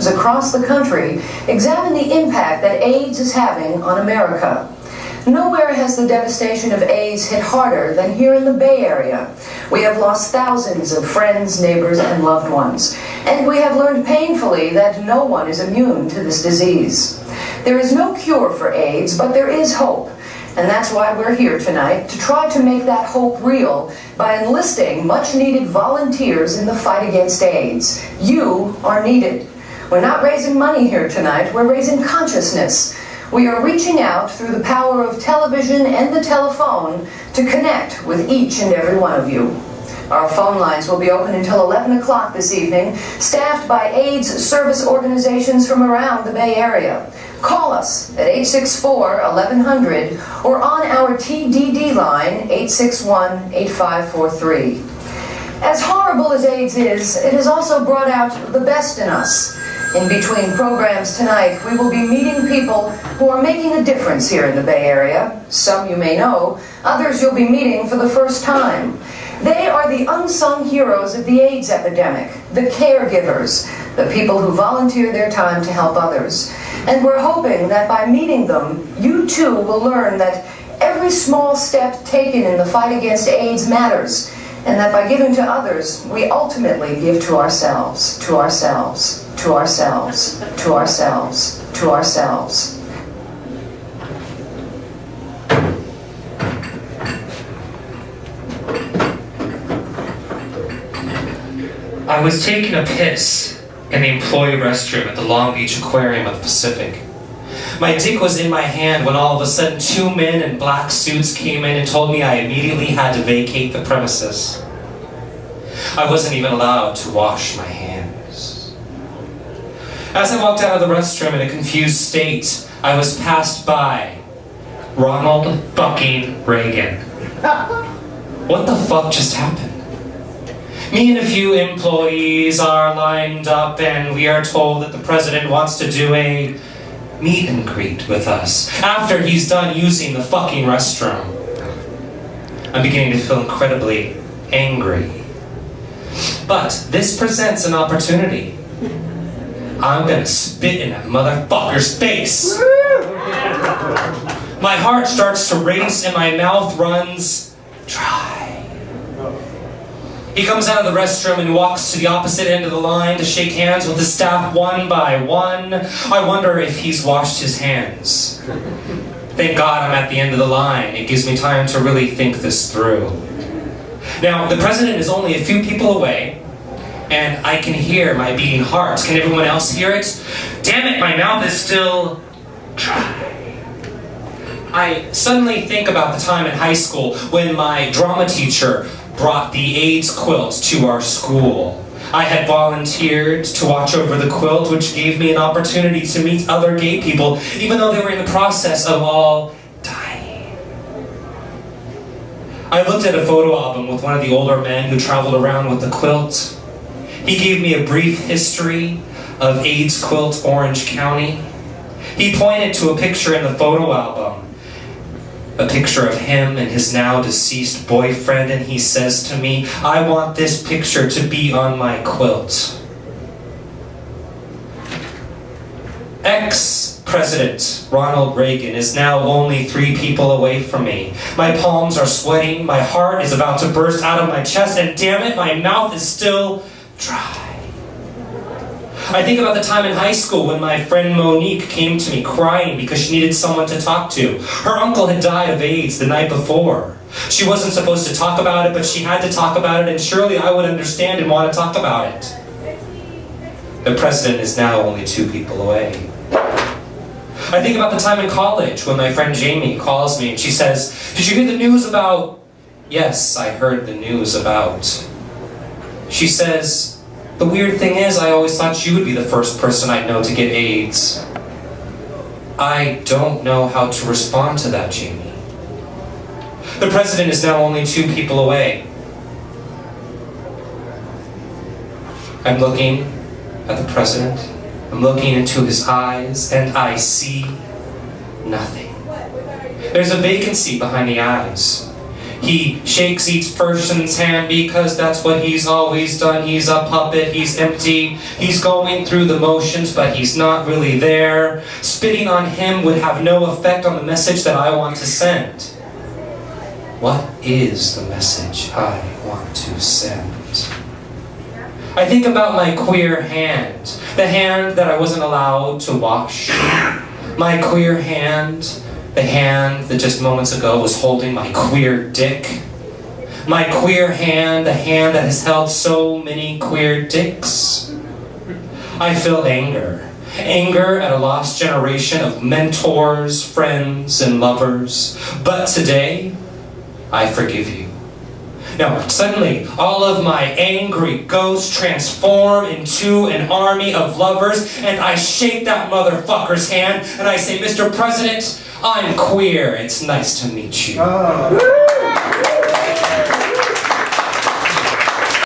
across the country examine the impact that AIDS is having on America. Nowhere has the devastation of AIDS hit harder than here in the Bay Area. We have lost thousands of friends, neighbors, and loved ones. And we have learned painfully that no one is immune to this disease. There is no cure for AIDS, but there is hope. And that's why we're here tonight, to try to make that hope real by enlisting much-needed volunteers in the fight against AIDS. You are needed. We're not raising money here tonight, we're raising consciousness. We are reaching out through the power of television and the telephone to connect with each and every one of you. Our phone lines will be open until 11 o'clock this evening, staffed by AIDS service organizations from around the Bay Area. Call us at 864-1100 or on our TDD line, 861-8543. As horrible as AIDS is, it has also brought out the best in us. In between programs tonight, we will be meeting people who are making a difference here in the Bay Area. Some you may know, others you'll be meeting for the first time. They are the unsung heroes of the AIDS epidemic, the caregivers, the people who volunteer their time to help others. And we're hoping that by meeting them, you too will learn that every small step taken in the fight against AIDS matters, and that by giving to others, we ultimately give to ourselves, to ourselves, to ourselves, to ourselves, to ourselves. I was taking a piss in the employee restroom at the Long Beach Aquarium of the Pacific. My dick was in my hand when all of a sudden 2 men in black suits came in and told me I immediately had to vacate the premises. I wasn't even allowed to wash my hands. As I walked out of the restroom in a confused state, I was passed by Ronald fucking Reagan. What the fuck just happened? Me and a few employees are lined up and we are told that the president wants to do a meet and greet with us after he's done using the fucking restroom. I'm beginning to feel incredibly angry. But this presents an opportunity. I'm gonna spit in that motherfucker's face. My heart starts to race and my mouth runs dry. He comes out of the restroom and walks to the opposite end of the line to shake hands with the staff one by one. I wonder if he's washed his hands. Thank God I'm at the end of the line. It gives me time to really think this through. Now, the president is only a few people away, and I can hear my beating heart. Can everyone else hear it? Damn it, my mouth is still dry. I suddenly think about the time in high school when my drama teacher brought the AIDS quilt to our school. I had volunteered to watch over the quilt, which gave me an opportunity to meet other gay people, even though they were in the process of all dying. I looked at a photo album with one of the older men who traveled around with the quilt. He gave me a brief history of AIDS Quilt Orange County. He pointed to a picture in the photo album, a picture of him and his now deceased boyfriend, and he says to me, I want this picture to be on my quilt. Ex-President Ronald Reagan is now only 3 people away from me. My palms are sweating, my heart is about to burst out of my chest, and damn it, my mouth is still dry. I think about the time in high school when my friend Monique came to me crying because she needed someone to talk to. Her uncle had died of AIDS the night before. She wasn't supposed to talk about it, but she had to talk about it, and surely I would understand and want to talk about it. The president is now only 2 people away. I think about the time in college when my friend Jamie calls me and she says, did you hear the news about... Yes, I heard the news about... She says, the weird thing is, I always thought you would be the first person I'd know to get AIDS. I don't know how to respond to that, Jamie. The president is now only 2 people away. I'm looking at the president. I'm looking into his eyes, and I see nothing. There's a vacancy behind the eyes. He shakes each person's hand because that's what he's always done. He's a puppet, he's empty, he's going through the motions, but he's not really there. Spitting on him would have no effect on the message that I want to send. What is the message I want to send? I think about my queer hand, the hand that I wasn't allowed to wash. My queer hand, the hand that just moments ago was holding my queer dick. My queer hand, the hand that has held so many queer dicks. I feel anger. Anger at a lost generation of mentors, friends, and lovers. But today, I forgive you. Now, suddenly, all of my angry ghosts transform into an army of lovers, and I shake that motherfucker's hand, and I say, Mr. President, I'm queer. It's nice to meet you.